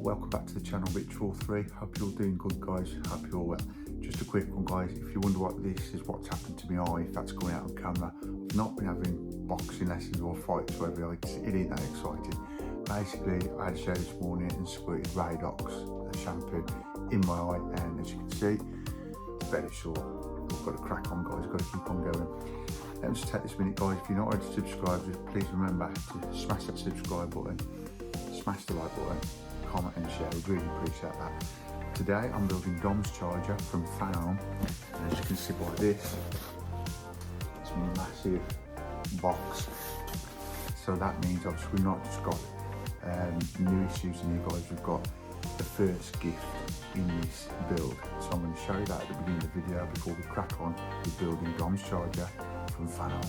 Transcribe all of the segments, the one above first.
welcome back to the channel, Rich43. Hope you're all doing good, guys. Hope you're all well. Just a quick one, guys. If you wonder what this is, what's happened to my eye, if that's coming out on camera, I've not been having boxing lessons or fights or whatever. It ain't that exciting. Basically, I had a shower this morning and squirted Radox, the shampoo, in my eye, and as you can see, it's very sore. I've got to crack on, guys. I've got to keep on going. Let me just take this minute, guys. If you're not already subscribed, just please remember to smash that subscribe button, smash the like button, comment and share. We'd really appreciate that. Today I'm building Dom's charger from Fanon, and as you can see by this, it's a massive box. So that means obviously we've not just got new issues in here, guys. We've got the first gift in this build. So I'm going to show you that at the beginning of the video before we crack on with building Dom's charger from Fanon.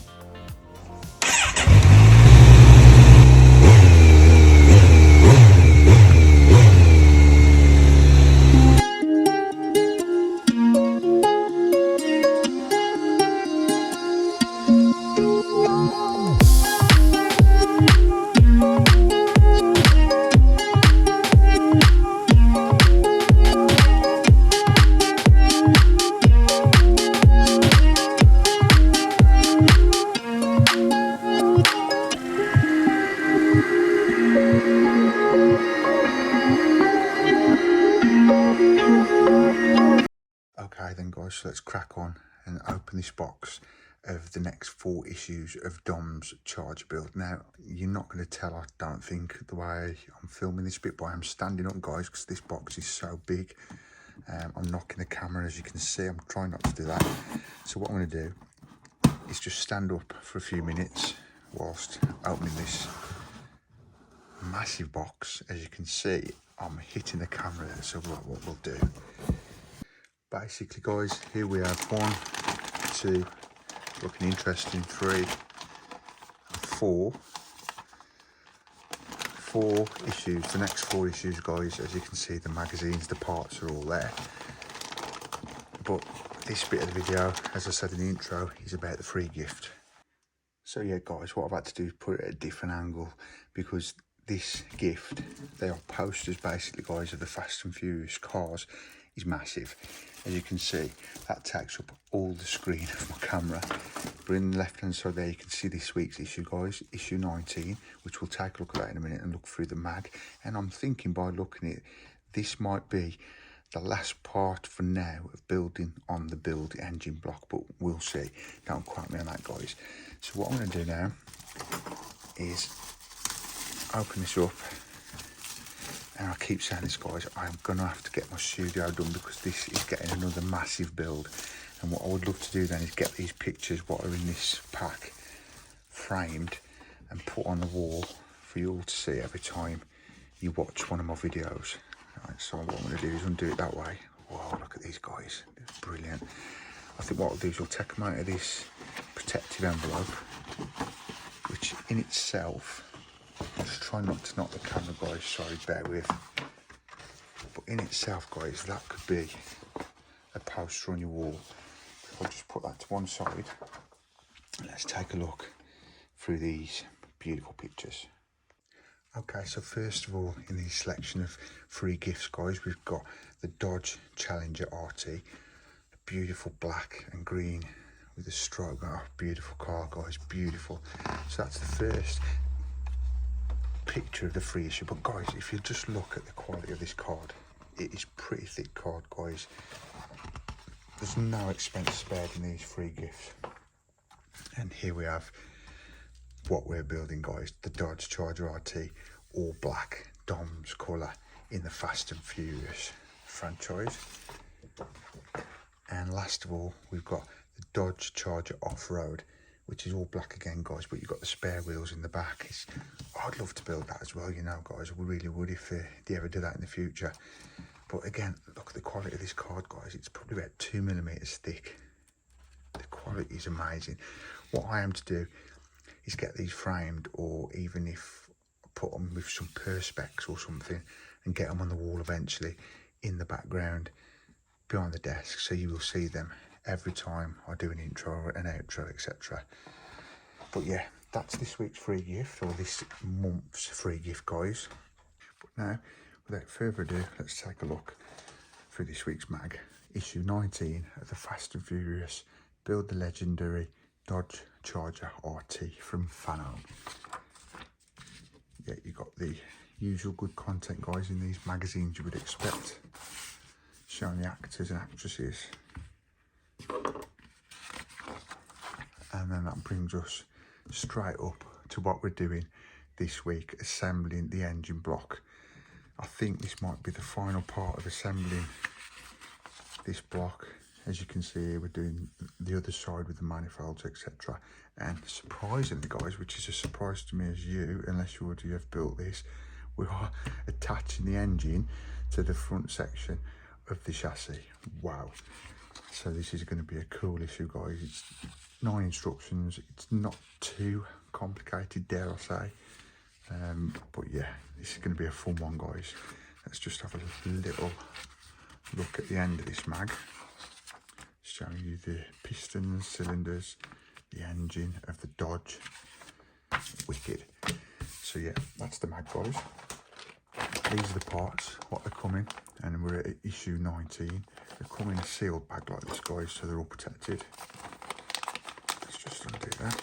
Okay then, guys, so let's crack on and open this box of the next 4 issues of Dom's charger build. Now, you're not going to tell, I don't think, the way I'm filming this bit, but I'm standing up, guys, because this box is so big. I'm knocking the camera, as you can see. I'm trying not to do that. So what I'm going to do is just stand up for a few minutes whilst opening this massive box. As you can see, I'm hitting the camera there, so what we'll do, basically, guys, here we have 1, 2, looking interesting, 3, 4 issues. The next 4 issues, guys, as you can see, the magazines, the parts are all there. But this bit of the video, as I said in the intro, is about the free gift. So yeah, guys, what I've had to do is put it at a different angle, because this gift, they are posters basically, guys, of the Fast and Furious cars, is massive. As you can see, that takes up all the screen of my camera. But in the left hand side there, you can see this week's issue, guys, issue 19, which we'll take a look at that in a minute and look through the mag. And I'm thinking, by looking at it, this might be the last part for now of building on the build engine block, but we'll see. Don't quote me on that, guys. So what I'm going to do now is open this up. And I keep saying this, guys, I'm going to have to get my studio done, because this is getting another massive build. And what I would love to do then is get these pictures, what are in this pack, framed and put on the wall for you all to see every time you watch one of my videos. Right, so what I'm going to do is undo it that way. Wow, look at these, guys. It's brilliant. I think what I'll do is we'll take them out of this protective envelope, which in itself, just try not to knock the camera, guys, sorry, bear with. But in itself, guys, that could be a poster on your wall. I'll just put that to one side. Let's take a look through these beautiful pictures. Okay, so first of all, in the selection of free gifts, guys, we've got the Dodge Challenger RT, a beautiful black and green with a stroke. Oh, beautiful car, guys, beautiful. So that's the first picture of the free issue. But guys, if you just look at the quality of this card, it is pretty thick card, guys. There's no expense spared in these free gifts. And here we have what we're building, guys, the Dodge Charger RT, all black, Dom's colour in the Fast and Furious franchise. And last of all, we've got the Dodge Charger Off-Road, which is all black again, guys, but you've got the spare wheels in the back. I'd love to build that as well, you know, guys. We really would if they ever do that in the future. But again, look at the quality of this card, guys. It's probably about 2mm thick. The quality is amazing. What I am to do is get these framed, or even if I put them with some perspex or something and get them on the wall eventually in the background behind the desk, so you will see them every time I do an intro, an outro, etc. But yeah, that's this week's free gift, or this month's free gift, guys. But now without further ado, let's take a look through this week's mag. Issue 19 of the Fast and Furious Build the Legendary Dodge Charger RT from Fanon. Yeah, you got the usual good content, guys, in these magazines you would expect, showing the actors and actresses. And then that brings us straight up to what we're doing this week, assembling the engine block. I think this might be the final part of assembling this block. As you can see here, we're doing the other side with the manifolds, etc. And surprisingly, guys, which is a surprise to me as you, unless you already have built this, we are attaching the engine to the front section of the chassis. Wow. So this is going to be a cool issue, guys. It's 9 instructions. It's not too complicated, dare I say. But yeah, this is going to be a fun one, guys. Let's just have a little look at the end of this mag, showing you the pistons, cylinders, the engine of the Dodge. Wicked. So yeah, that's the mag, guys. These are the parts, what they're coming, and we're at issue 19. They come in a sealed bag like this, guys, so they're all protected. Let's just undo that.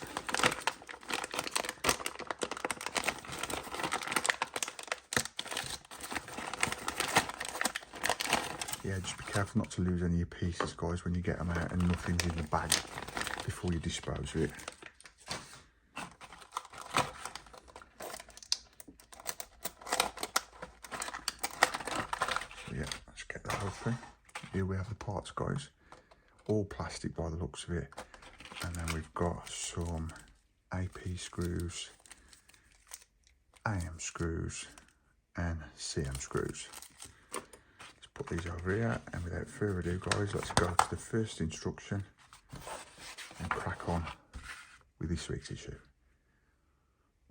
Yeah, just be careful not to lose any of your pieces, guys, when you get them out and nothing's in the bag before you dispose of it. So yeah, let's get that open. Here we have the parts, guys. All plastic by the looks of it. And then we've got some AP screws, AM screws, and CM screws. Put these over here, and without further ado, guys, let's go to the first instruction and crack on with this week's issue.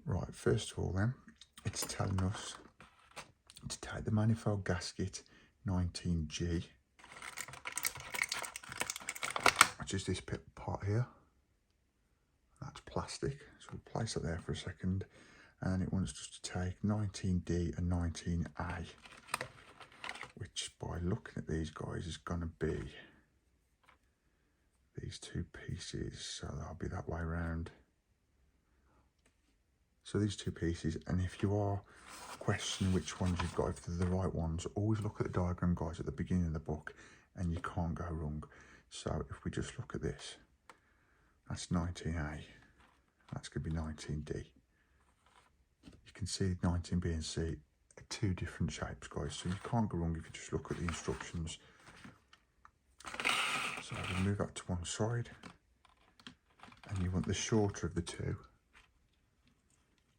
Right, first of all then, it's telling us to take the manifold gasket 19G, which is this part here. That's plastic, so we'll place it there for a second, and it wants us to take 19D and 19A, which by looking at these, guys, is going to be these 2 pieces, so that'll be that way around. So these 2 pieces, and if you are questioning which ones you've got, if they're the right ones, always look at the diagram, guys, at the beginning of the book, and you can't go wrong. So if we just look at this, that's 19A, that's going to be 19D. You can see 19B and C, 2 different shapes, guys, so you can't go wrong if you just look at the instructions. So we'll move that to one side, and you want the shorter of the 2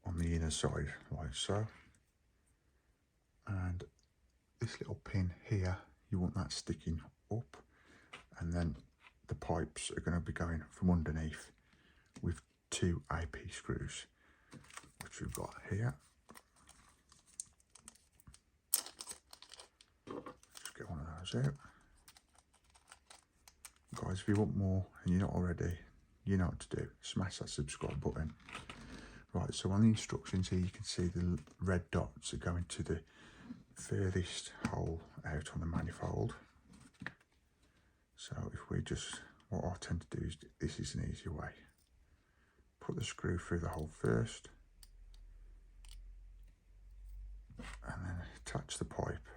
on the inner side, like so. And this little pin here, you want that sticking up, and then the pipes are going to be going from underneath with 2 AP screws, which we've got here. Get one of those out. Guys, if you want more and you're not already, you know what to do. Smash that subscribe button. Right, so on the instructions here, you can see the red dots are going to the furthest hole out on the manifold. So if we just, what I tend to do is, this is an easy way. Put the screw through the hole first, and then attach the pipe.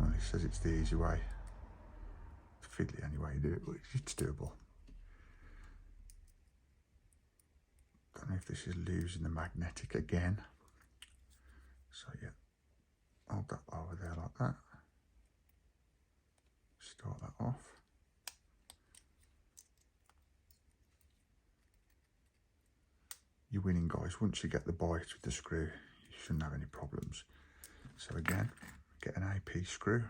Well, it says it's the easy way. It's fiddly anyway you do it, but it's doable. Don't know if this is losing the magnetic again. So yeah, hold that over there like that. Start that off. You're winning, guys. Once you get the bite with the screw, you shouldn't have any problems. So again, get an AP screw.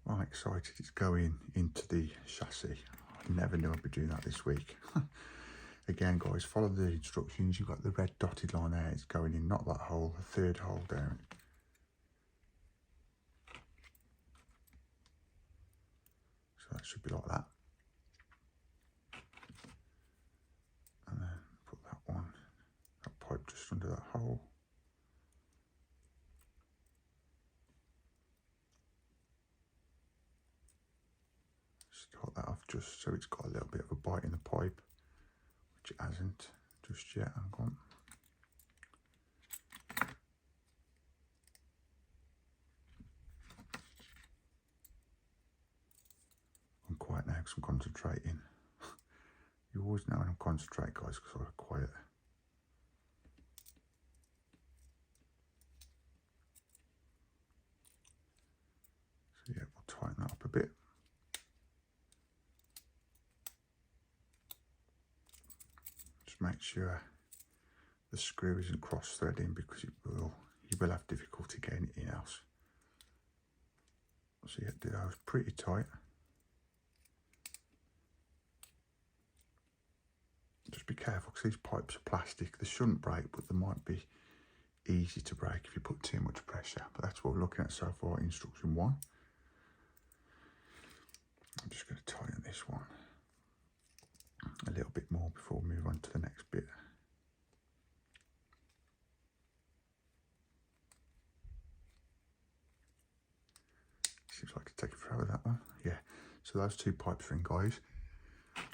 I'm excited it's going into the chassis. I never knew I'd be doing that this week. Again, guys, follow the instructions. You've got the red dotted line there. It's going in, not that hole, the 3rd hole down. So that should be like that. And then put that just so it's got a little bit of a bite in the pipe, which it hasn't just yet. Hang on. I'm quiet now because I'm concentrating. You always know when I'm concentrating, guys, because I'm quiet. So yeah, we'll tighten that up a bit. Just make sure the screw isn't cross-threading, because you will have difficulty getting it in else. So yeah, do those pretty tight. Just be careful because these pipes are plastic. They shouldn't break, but they might be easy to break if you put too much pressure. But that's what we're looking at so far, instruction 1. I'm just going to tighten this one a little bit more before we move on to the next bit. Seems like it's taking forever, that one. Yeah, so those 2 pipes are in, guys.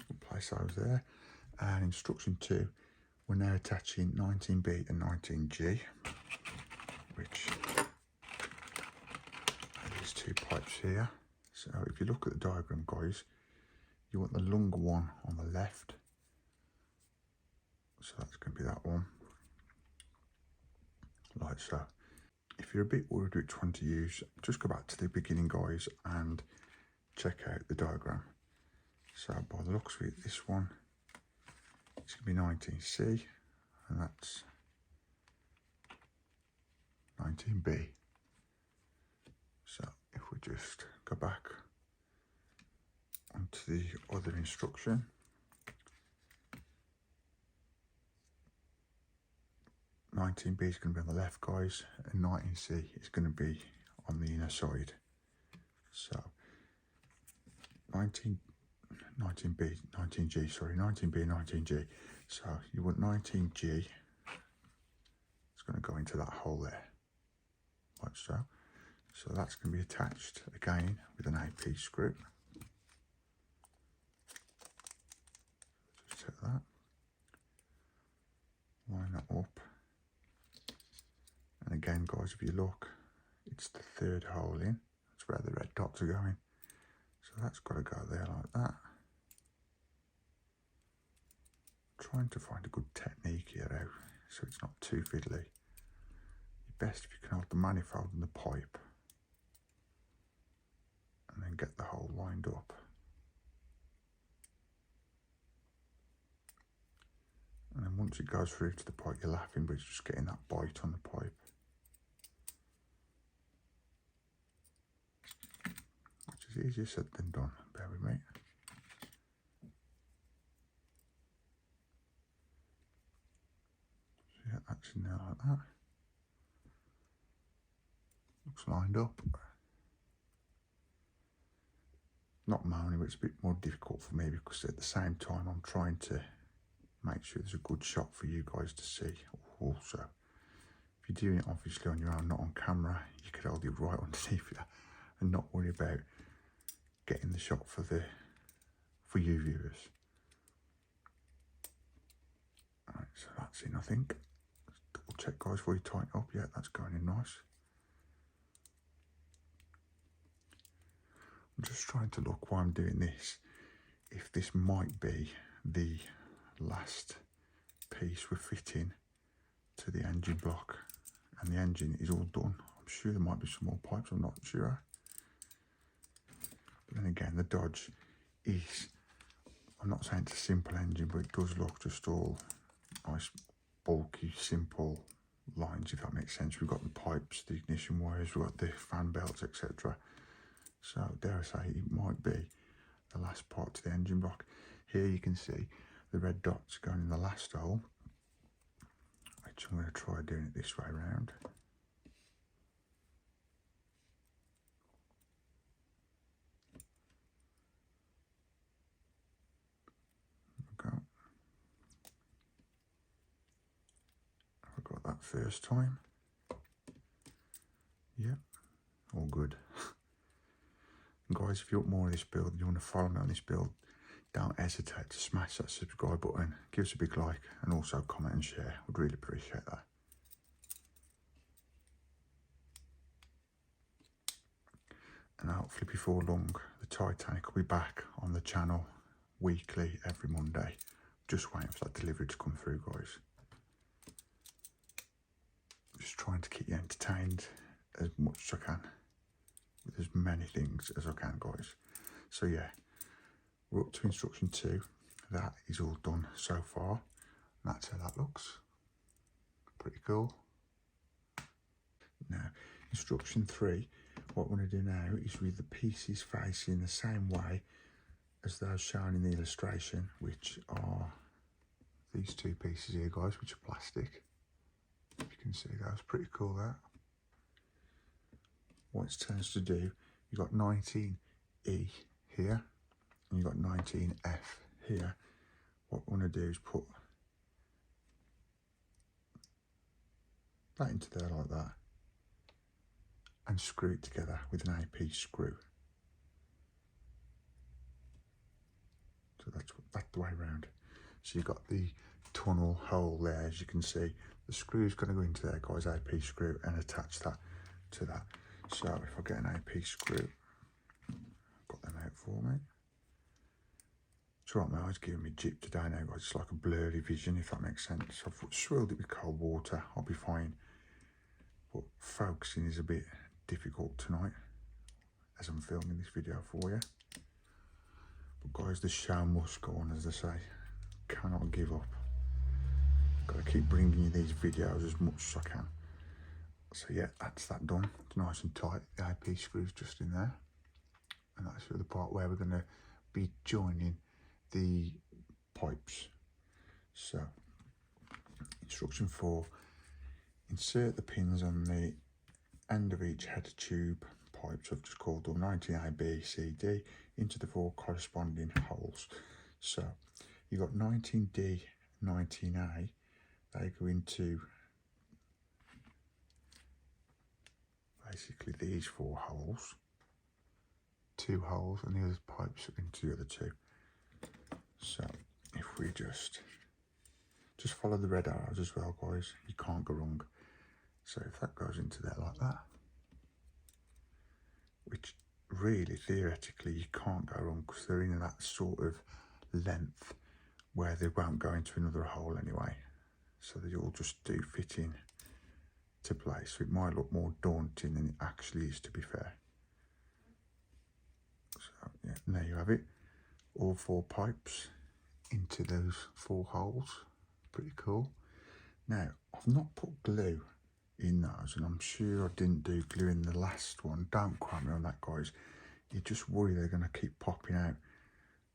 We'll place those there. And instruction 2, we're now attaching 19B and 19G, which are these 2 pipes here. So if you look at the diagram, guys, you want the longer one on the left. So that's going to be that one, like so. If you're a bit worried which one to use, just go back to the beginning, guys, and check out the diagram. So by the looks of it, this one, it's going to be 19C, and that's 19B. So if we just go back onto the other instruction, $19B is going to be on the left, guys, and 19C is going to be on the inner side. So 19B, 19G, sorry, 19B, 19G. So you want 19G, it's going to go into that hole there, like so. So that's going to be attached again with an AP screw. Just set that, line that up. And again, guys, if you look, it's the 3rd hole in. That's where the red dots are going. So that's got to go there like that. Trying to find a good technique here now, so it's not too fiddly. Best if you can hold the manifold and the pipe, and then get the hole lined up. And then once it goes through to the pipe, you're laughing, but it's just getting that bite on the pipe. Which is easier said than done, bear with me. So yeah, that's in there like that. Looks lined up. Not moaning, but it's a bit more difficult for me because at the same time I'm trying to make sure there's a good shot for you guys to see also. If you're doing it obviously on your own, not on camera, you could hold it right underneath you and not worry about getting the shot for you viewers. Alright, so that's in, I think. Double check, guys, before you tighten up. Yeah, that's going in nice. I'm just trying to look while I'm doing this, if this might be the last piece we're fitting to the engine block, and the engine is all done. I'm sure there might be some more pipes, I'm not sure. But then again, the Dodge is, I'm not saying it's a simple engine, but it does look just all nice, bulky, simple lines, if that makes sense. We've got the pipes, the ignition wires, we've got the fan belts, etc. So dare I say, it might be the last part to the engine block. Here you can see the red dots going in the last hole, which I'm going to try doing it this way around. There we go. I got that first time. Yep, all good. And guys, if you want more of this build and you want to follow me on this build, don't hesitate to smash that subscribe button, give us a big like, and also comment and share. Would really appreciate that. And hopefully before long, the Titanic will be back on the channel weekly every Monday. Just waiting for that delivery to come through, guys. Just trying to keep you entertained as much as I can with as many things as I can, guys. So yeah, we're up to instruction 2. That is all done so far. And that's how that looks. Pretty cool. Now, instruction 3, what we're going to do now is with the pieces facing the same way as those shown in the illustration, which are these 2 pieces here, guys, which are plastic. You can see those, pretty cool that. What it tends to do, you've got 19E here, and you've got 19F here. What we're going to do is put that into there like that, and screw it together with an AP screw. So that's the way around. So you've got the tunnel hole there, as you can see. The screw's going to go into there, guys, AP screw, and attach that to that. So if I get an AP screw, got them out for me. It's alright, my eyes giving me jip today now, guys. It's like a blurry vision, if that makes sense. I've swirled it with cold water, I'll be fine. But focusing is a bit difficult tonight as I'm filming this video for you. But guys, the show must go on, as they say. Cannot give up. Got to keep bringing you these videos as much as I can. So yeah, that's that done. It's nice and tight. The AP screw's just in there. And that's the part where we're going to be joining the pipes. So, instruction 4, insert the pins on the end of each header tube pipe, so I've just called them 19A, B, C, D, into the 4 corresponding holes. So, you've got 19D, 19A, they go into basically these 4 holes, 2 holes, and the other pipes into the other 2. So if we just follow the red arrows as well, guys, you can't go wrong. So if that goes into there like that, which really theoretically you can't go wrong because they're in that sort of length where they won't go into another hole anyway. So they all just do fit in to place. So it might look more daunting than it actually is, to be fair. So yeah, and there you have it. All 4 pipes into those 4 holes. Pretty cool. Now, I've not put glue in those, and I'm sure I didn't do glue in the last one. Don't quote me on that, guys. You just worry they're going to keep popping out.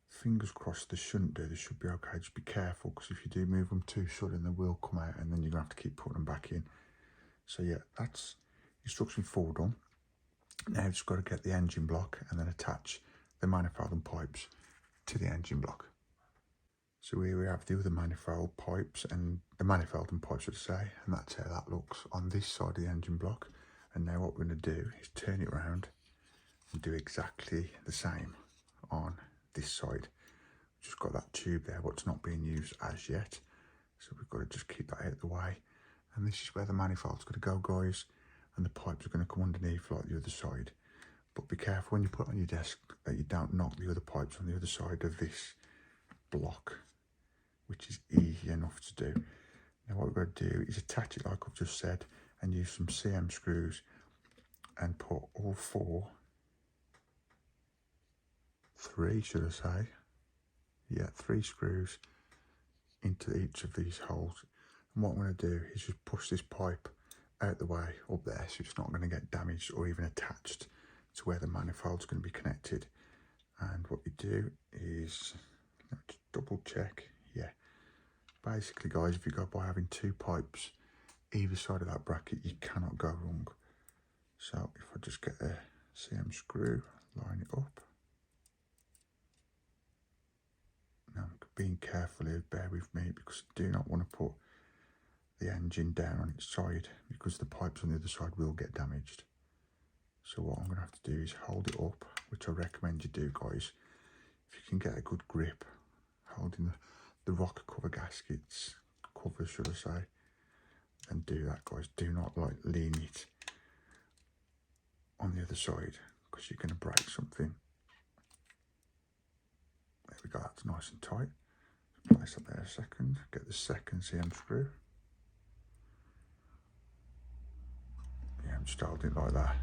Fingers crossed they shouldn't do. They should be okay. Just be careful, because if you do move them too sudden, they will come out, and then you're going to have to keep putting them back in. So yeah, that's instruction 4 done. Now you've just got to get the engine block and then attach the manifold and pipes to the engine block. So here we have the other manifold pipes and the manifold and pipes, should say, and that's how that looks on this side of the engine block. And now what we're going to do is turn it around and do exactly the same on this side. Just got that tube there, but it's not being used as yet. So we've got to just keep that out of the way. And this is where the manifold's going to go, guys, and the pipes are going to come underneath like the other side. But be careful when you put it on your desk that you don't knock the other pipes on the other side of this block, which is easy enough to do. Now what we're going to do is attach it like I've just said, and use some CM screws and put all 3 should I say, yeah, 3 screws into each of these holes. And what I'm going to do is just push this pipe out the way up there, so it's not going to get damaged or even attached to where the manifold's going to be connected. And what you do is, let's double check, yeah, basically guys, if you go by having 2 pipes either side of that bracket, you cannot go wrong. So if I just get a CM screw, line it up. Now I'm being careful here, bear with me, because I do not want to put the engine down on its side, because the pipes on the other side will get damaged. So what I'm going to have to do is hold it up, which I recommend you do, guys. If you can get a good grip holding the rocker cover gaskets, covers should I say, then do that, guys. Do not like lean it on the other side because you're going to break something. There we go, that's nice and tight. Place that there a second, get the second CM screw. Yeah, I'm just holding it like that.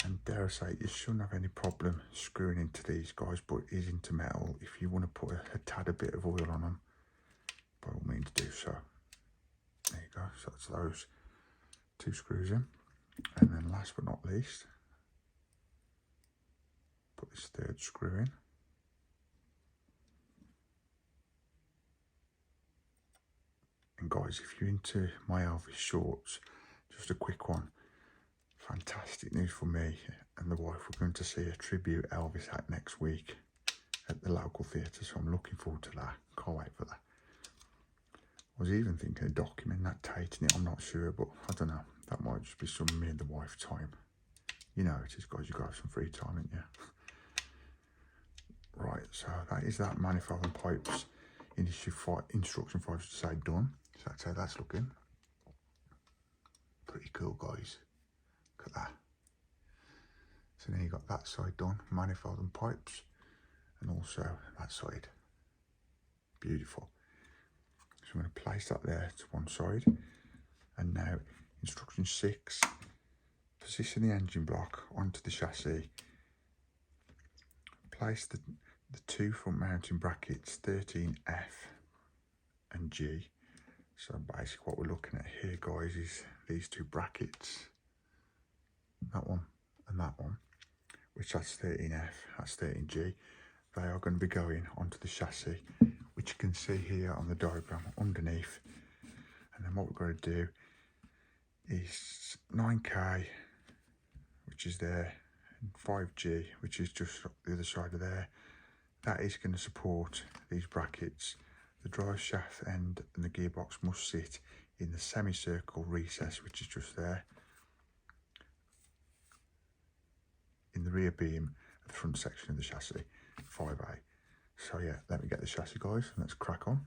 And dare I say, you shouldn't have any problem screwing into these, guys, but it is into metal. If you want to put a tad a bit of oil on them, by all means do so. There you go, so that's those 2 screws in. And then last but not least, put this 3rd screw in. And guys, if you're into my Elvis shorts, just a quick one. Fantastic news for me and the wife. We're going to see a tribute Elvis act next week at the local theatre, so I'm looking forward to that. Can't wait for that. I was even thinking of documenting that, taping it, I'm not sure, but I don't know. That might just be some me and the wife time. You know it is, guys, you've got to have some free time, ain't you? Right, so that is that manifold and pipes instruction 5 to say done. So that's how that's looking. Pretty cool, guys. Look at that. So then you got that side done, manifold and pipes, and also that side. Beautiful. So I'm going to place that there to one side. And now instruction 6, position the engine block onto the chassis. Place the 2 front mounting brackets, 13F and G. So basically what we're looking at here, guys, is these 2 brackets. That one and that one, which that's 13F, that's 13G. They are going to be going onto the chassis, which you can see here on the diagram underneath. And then what we're going to do is 9K, which is there, and 5G, which is just the other side of there. That is going to support these brackets. The drive shaft end and the gearbox must sit in the semicircle recess, which is just there in the rear beam of the front section of the chassis, 5A. So yeah, let me get the chassis, guys, and let's crack on.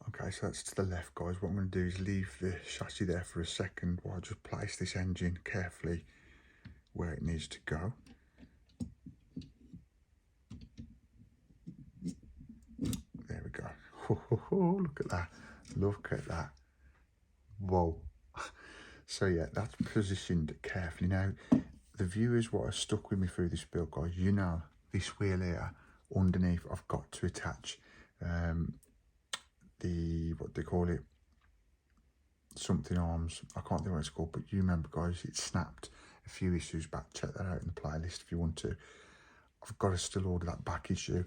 Okay, so that's to the left, guys. What I'm going to do is leave the chassis there for a second while I just place this engine carefully where it needs to go. There we go. Oh, look at that. Look at that. Whoa. So yeah, that's positioned carefully. Now, the viewers what are stuck with me through this build, guys, you know this wheel here underneath I've got to attach the, what they call it, something arms, I can't think what it's called, but you remember, guys, it snapped a few issues back. Check that out in the playlist if you want to. I've got to still order that back issue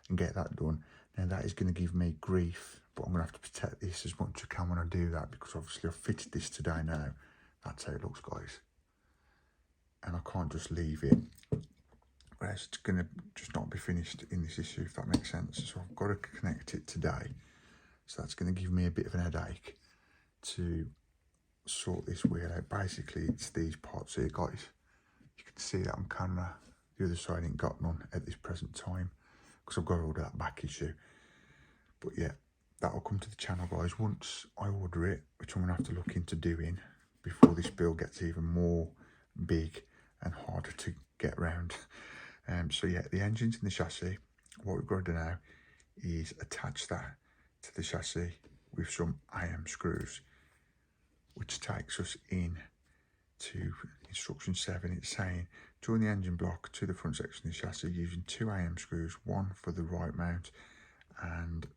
and get that done. Now that is going to give me grief, but I'm going to have to protect this as much as I can when I do that, because obviously I've fitted this today now. That's how it looks, guys. And I can't just leave it, whereas it's going to just not be finished in this issue, if that makes sense. So I've got to connect it today. So that's going to give me a bit of an headache to sort this wheel out. Basically, it's these parts here, guys. You can see that on camera. The other side ain't got none at this present time because I've got to order that back issue. But yeah, that'll come to the channel, guys, once I order it, which I'm going to have to look into doing before this build gets even more big and harder to get around. So yeah, the engine's in the chassis. What we've got to do now is attach that to the chassis with some IM screws, which takes us in to instruction 7. It's saying join the engine block to the front section of the chassis using 2 IM screws, one for the right mount and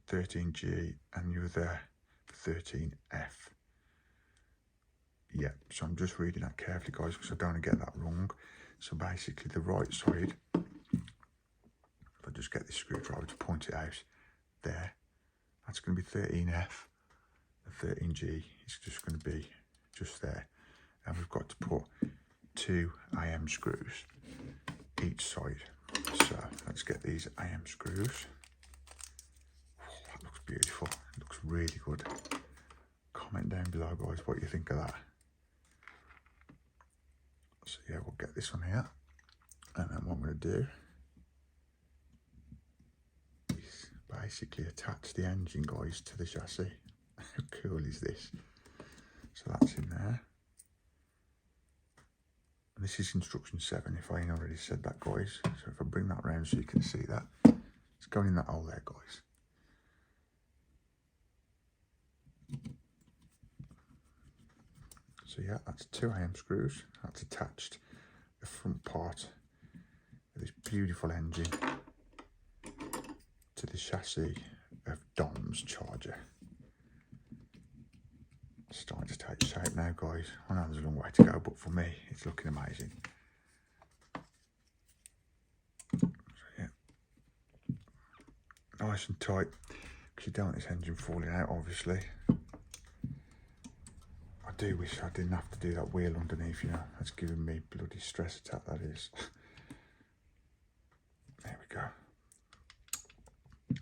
13G and the other for 13F. Yeah, so I'm just reading that carefully, guys, because I don't want to get that wrong. So basically the right side, if I just get this screwdriver to point it out, there, that's going to be 13F. The 13G is just going to be just there. And we've got to put 2 IM screws each side. So let's get these IM screws. Oh, that looks beautiful. It looks really good. comment down below, guys, what you think of that. So yeah, we'll get this on here, and then what I'm going to do is basically attach the engine, guys, to the chassis. How cool is this? So that's in there. And this is instruction 7, if I ain't already said that, guys. So if I bring that round so you can see that, it's going in that hole there, guys. So yeah, that's 2 AM screws. That's attached the front part of this beautiful engine to the chassis of Dom's Charger. It's starting to take shape now, guys. I know there's a long way to go, but for me, it's looking amazing. So yeah, nice and tight, because you don't want this engine falling out, obviously. I do wish I didn't have to do that wheel underneath, you know. That's giving me bloody stress attack, that is. There we go.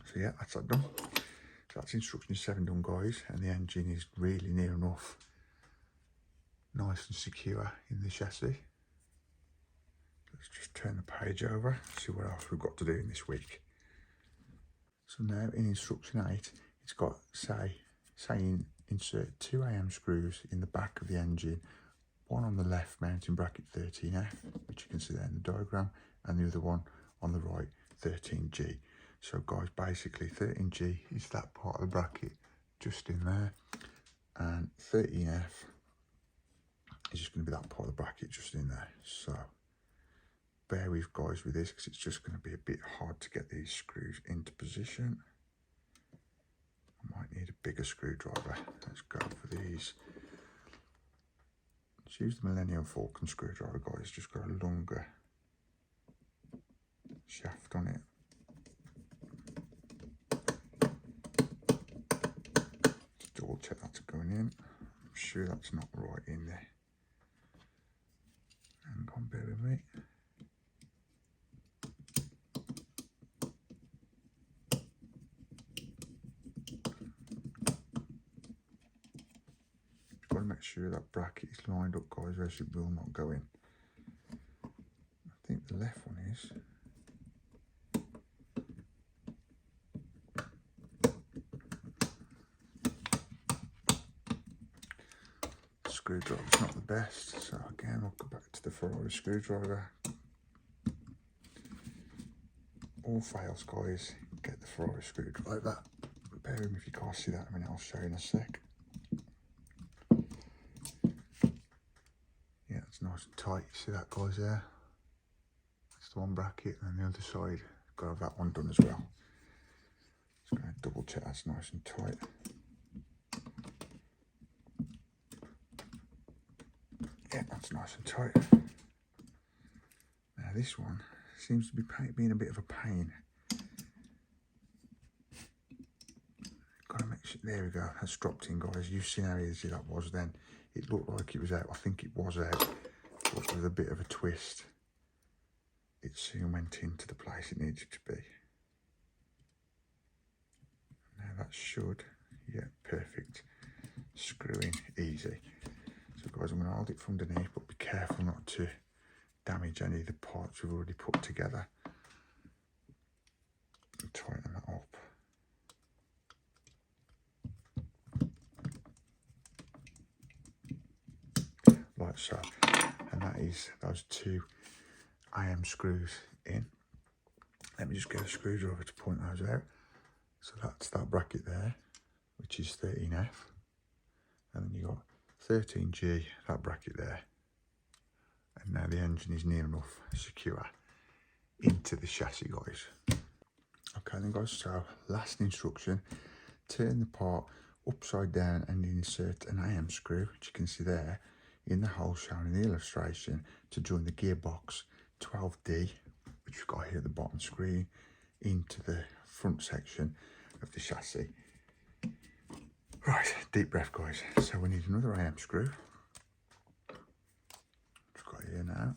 So yeah, that's that done. So that's instruction 7 done, guys, and the engine is really near enough nice and secure in the chassis. Let's just turn the page over, see what else we've got to do in this week. So now in instruction 8, it's got saying insert 2 AM screws in the back of the engine, one on the left mounting bracket 13F, which you can see there in the diagram, and the other one on the right 13G. So guys, basically 13G is that part of the bracket just in there, and 13F is just going to be that part of the bracket just in there. So bear with, guys, with this, because it's just going to be a bit hard to get these screws into position. I might need a bigger screwdriver. Let's go for these. Let's use the Millennium Falcon screwdriver, guys. It's just got a longer shaft on it. Let's double check that's going in. I'm sure that's not right in there. Hang on, bear with me. Got to make sure that bracket is lined up, guys, or else it will not go in. I think the left one is. The screwdriver's not the best, so again I'll go back to the Ferrari screwdriver. All fails, guys, get the Ferrari screwdriver. Bear with me if you can't see that. I mean, I'll show you in a sec. Yeah, it's nice and tight. You see that, guys, there? That's the one bracket, and the other side, got to have that one done as well. Just going to double check that's nice and tight. Yeah, that's nice and tight. Now this one seems to be being a bit of a pain. Got to make sure, there we go, that's dropped in, guys. You've seen how easy that was then. It looked like it was out. I think it was out, but with a bit of a twist, it soon went into the place it needed to be. Now that should, yeah, perfect. Screw in easy. So guys, I'm going to hold it from underneath, but be careful not to damage any of the parts we've already put together. And tighten that up. Like so. And that is those 2 AM screws in. Let me just get a screwdriver to point those out. So that's that bracket there, which is 13F. And then you got 13G, that bracket there. And now the engine is near enough secure into the chassis, guys. Okay then, guys, so last instruction, turn the part upside down and insert an AM screw, which you can see there in the hole shown in the illustration, to join the gearbox 12D, which we've got here at the bottom screen, into the front section of the chassis. Right, deep breath, guys. So we need another AM screw. I've got it here now.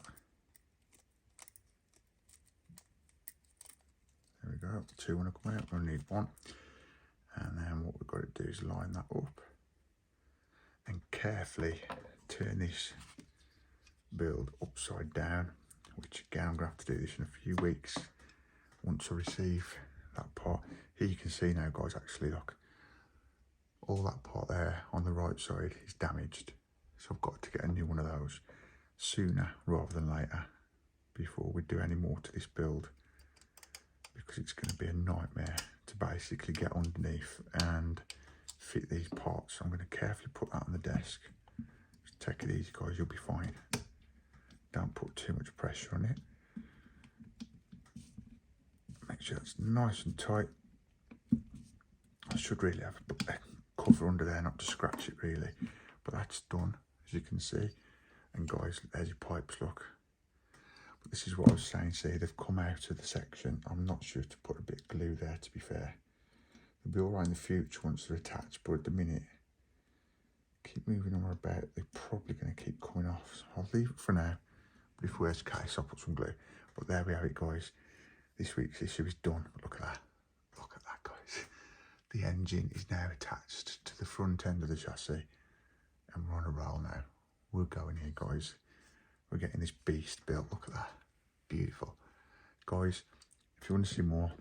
There we go, 2 want to come out, we'll need 1. And then what we've got to do is line that up and carefully turn this build upside down, which again I'm going to have to do this in a few weeks once I receive that part. Here you can see now guys, actually look, all that part there on the right side is damaged, so I've got to get a new one of those sooner rather than later before we do any more to this build, because it's going to be a nightmare to basically get underneath and fit these parts. So I'm going to carefully put that on the desk. Just take it easy guys, you'll be fine. Don't put too much pressure on it. Make sure it's nice and tight. I should really have a cover under there, not to scratch it really, but that's done, as you can see. And guys, there's your pipes, look. But this is what I was saying, see, they've come out of the section. I'm not sure to put a bit of glue there, to be fair. They'll be all right in the future once they're attached, but at the minute, keep moving them about, they're probably going to keep coming off. So I'll leave it for now, but if worst case, I'll put some glue. But there we have it guys. This week's issue is done. Look at that. Look at that guys. The engine is now attached to the front end of the chassis, and we're on a roll now. We're going here guys. We're getting this beast built. Look at that. Beautiful. Guys, if you want to see more,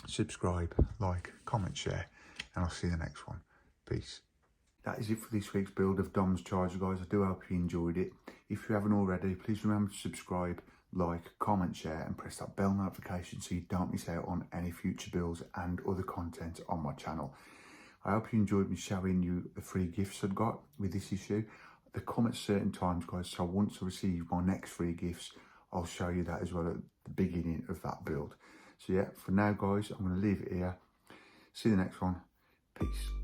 subscribe, like, comment, share, and I'll see you in the next one. Peace. That is it for this week's build of Dom's Charger guys. I do hope you enjoyed it. If you haven't already, please remember to subscribe, like, comment, share, and press that bell notification so you don't miss out on any future builds and other content on my channel. I hope you enjoyed me showing you the free gifts I've got with this issue. They come at certain times guys, so once I receive my next free gifts, I'll show you that as well at the beginning of that build. So yeah, for now guys, I'm going to leave it here. See you in the next one. Peace.